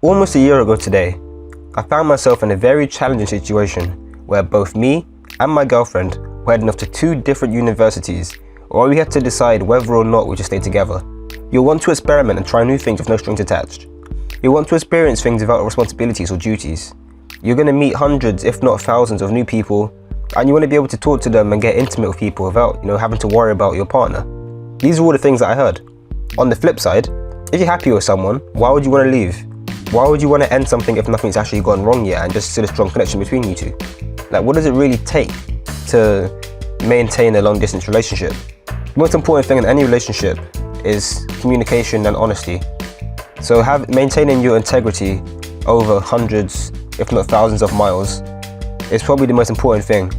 Almost a year ago today, I found myself in a very challenging situation where both me and my girlfriend were heading off to two different universities, where we had to decide whether or not we should stay together. You'll want to experiment and try new things with no strings attached. You'll want to experience things without responsibilities or duties. You're going to meet hundreds, if not thousands, of new people, and you want to be able to talk to them and get intimate with people without, having to worry about your partner. These are all the things that I heard. On the flip side, if you're happy with someone, why would you want to leave? Why would you want to end something if nothing's actually gone wrong yet and just see a strong connection between you two? Like, what does it really take to maintain a long distance relationship? The most important thing in any relationship is communication and honesty. So maintaining your integrity over hundreds, if not thousands of miles is probably the most important thing,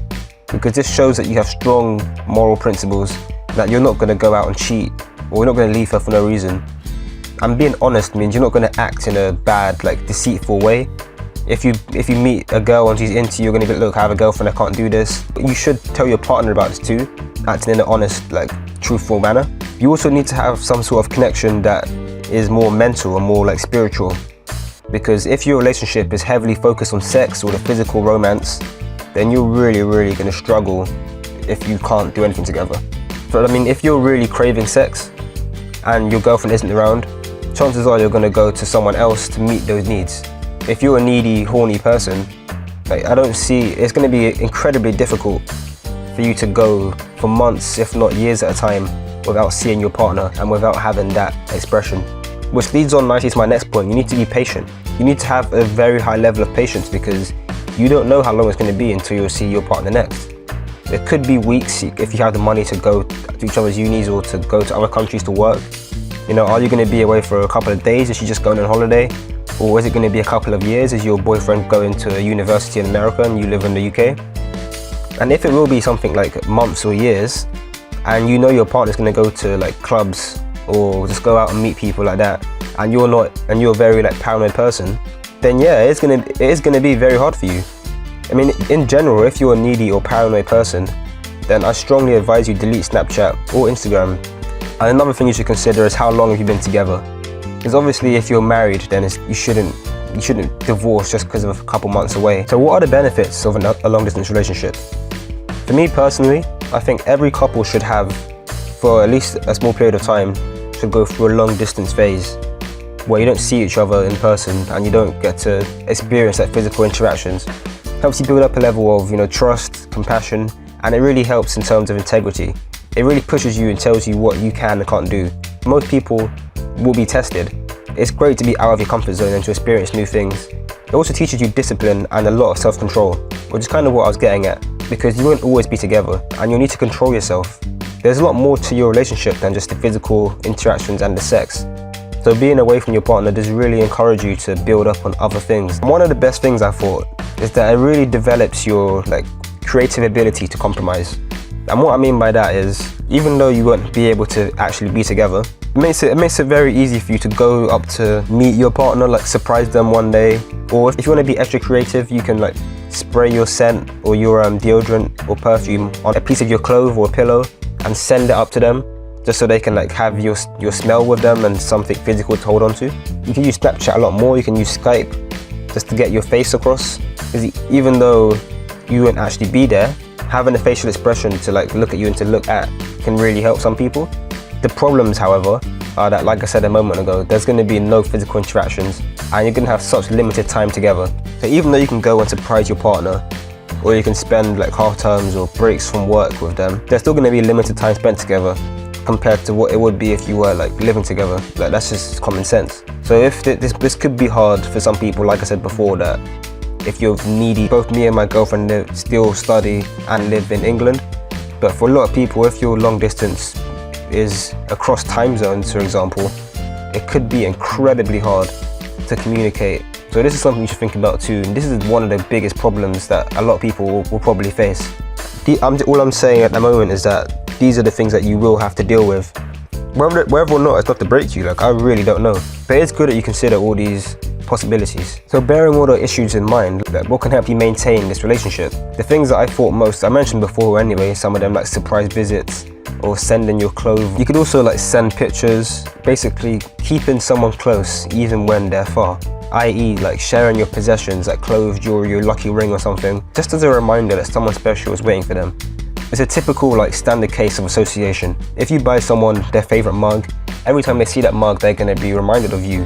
because this shows that you have strong moral principles, that you're not going to go out and cheat, or you're not going to leave her for no reason. And being honest means you're not going to act in a bad, deceitful way. If you meet a girl and she's into you, you're going to be, look, I have a girlfriend, I can't do this. You should tell your partner about this too, acting in an honest, truthful manner. You also need to have some sort of connection that is more mental or more spiritual. Because if your relationship is heavily focused on sex or the physical romance, then you're really, really going to struggle if you can't do anything together. But if you're really craving sex and your girlfriend isn't around, chances are you're going to go to someone else to meet those needs. If you're a needy, horny person, I don't see, it's going to be incredibly difficult for you to go for months, if not years at a time, without seeing your partner and without having that expression. Which leads on nicely to my next point. You need to be patient. You need to have a very high level of patience, because you don't know how long it's going to be until you'll see your partner next. It could be weeks if you have the money to go to each other's unis or to go to other countries to work. Are you going to be away for a couple of days? Is she just going on holiday? Or is it going to be a couple of years? Is your boyfriend going to a university in America and you live in the UK? And if it will be something like months or years, and your partner's going to go to clubs or just go out and meet people like that, and you're not, and you're a very paranoid person, then yeah, it is going to be very hard for you. In general, if you're a needy or paranoid person, then I strongly advise you delete Snapchat or Instagram. And another thing you should consider is how long have you been together? Because obviously if you're married, then you shouldn't divorce just because of a couple months away. So what are the benefits of a long distance relationship? For me personally, I think every couple should have, for at least a small period of time, should go through a long distance phase where you don't see each other in person and you don't get to experience that physical interactions. Helps you build up a level of trust, compassion, and it really helps in terms of integrity. It really pushes you and tells you what you can and can't do. Most people will be tested. It's great to be out of your comfort zone and to experience new things. It also teaches you discipline and a lot of self-control, which is kind of what I was getting at, because you won't always be together and you'll need to control yourself. There's a lot more to your relationship than just the physical interactions and the sex. So being away from your partner does really encourage you to build up on other things. And one of the best things I thought is that it really develops your creative ability to compromise. And what I mean by that is, even though you won't be able to actually be together, it makes it very easy for you to go up to meet your partner, surprise them one day. Or if you want to be extra creative, you can spray your scent or your deodorant or perfume on a piece of your clothes or a pillow and send it up to them, just so they can have your smell with them and something physical to hold on to. You can use Snapchat a lot more. You can use Skype just to get your face across, because even though you won't actually be there, having a facial expression to look at you and to look at can really help some people. The problems, however, are that, like I said a moment ago, there's going to be no physical interactions and you're going to have such limited time together. So even though you can go and surprise your partner, or you can spend half terms or breaks from work with them, there's still going to be limited time spent together compared to what it would be if you were living together. That's just common sense. So if this could be hard for some people, like I said before, that if you're needy. Both me and my girlfriend still study and live in England, but for a lot of people, if your long distance is across time zones, for example, it could be incredibly hard to communicate. So this is something you should think about too, and this is one of the biggest problems that a lot of people will probably face. All I'm saying at the moment is that these are the things that you will have to deal with. Whether or not it's not to break you, I really don't know. But it's good that you consider all these possibilities. So bearing all the issues in mind, what can help you maintain this relationship? The things that I thought most, I mentioned before anyway, some of them surprise visits or sending your clothes. You could also send pictures, basically keeping someone close even when they're far. i.e. like sharing your possessions like clothes, jewelry, your lucky ring or something, just as a reminder that someone special is waiting for them. It's a typical like standard case of association. If you buy someone their favorite mug, every time they see that mug they're going to be reminded of you,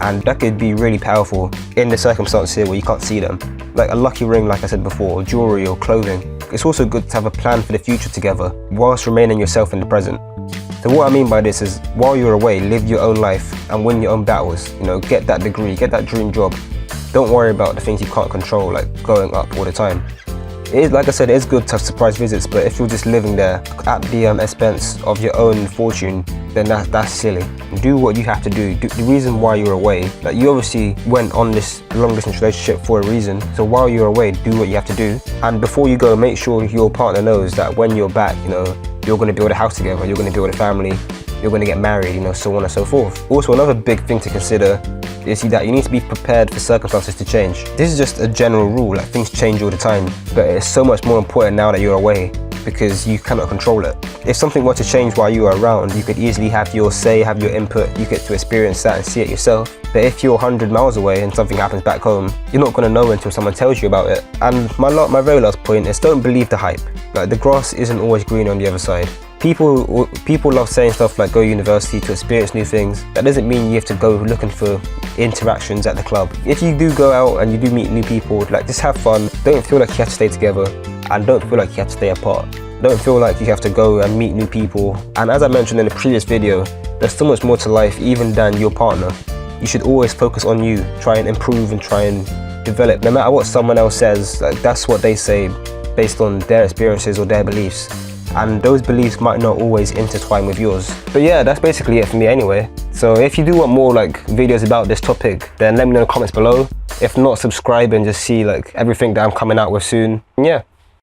and that could be really powerful in the circumstance here where you can't see them. Like a lucky ring, like I said before, jewelry or clothing. It's also good to have a plan for the future together whilst remaining yourself in the present. So what I mean by this is, while you're away, live your own life and win your own battles. You know, get that degree, get that dream job. Don't worry about the things you can't control, like going up all the time. It is, like I said, it is good to have surprise visits, but if you're just living there at the expense of your own fortune, then that's silly. Do what you have to do. The reason why you're away, like you obviously went on this long distance relationship for a reason, so while you're away, do what you have to do. And before you go, make sure your partner knows that when you're back, you know, you're going to build a house together, you're going to build a family, you're going to get married, you know, so on and so forth. Also, another big thing to consider is that you need to be prepared for circumstances to change. This is just a general rule, like things change all the time, but it's so much more important now that you're away because you cannot control it. If something were to change while you are around, you could easily have your say, have your input, you get to experience that and see it yourself. But if you're 100 miles away and something happens back home, you're not going to know until someone tells you about it. And my very last point is, don't believe the hype. Like, the grass isn't always green on the other side. People love saying stuff like go to university to experience new things. That doesn't mean you have to go looking for interactions at the club. If you do go out and you do meet new people, like, just have fun. Don't feel like you have to stay together, and don't feel like you have to stay apart. Don't feel like you have to go and meet new people. And as I mentioned in the previous video, there's so much more to life even than your partner. You should always focus on you, try and improve and try and develop. No matter what someone else says, like, that's what they say based on their experiences or their beliefs. And those beliefs might not always intertwine with yours. But yeah, that's basically it for me anyway. So if you do want more like videos about this topic, then let me know in the comments below. If not, subscribe and just see like everything that I'm coming out with soon. Yeah.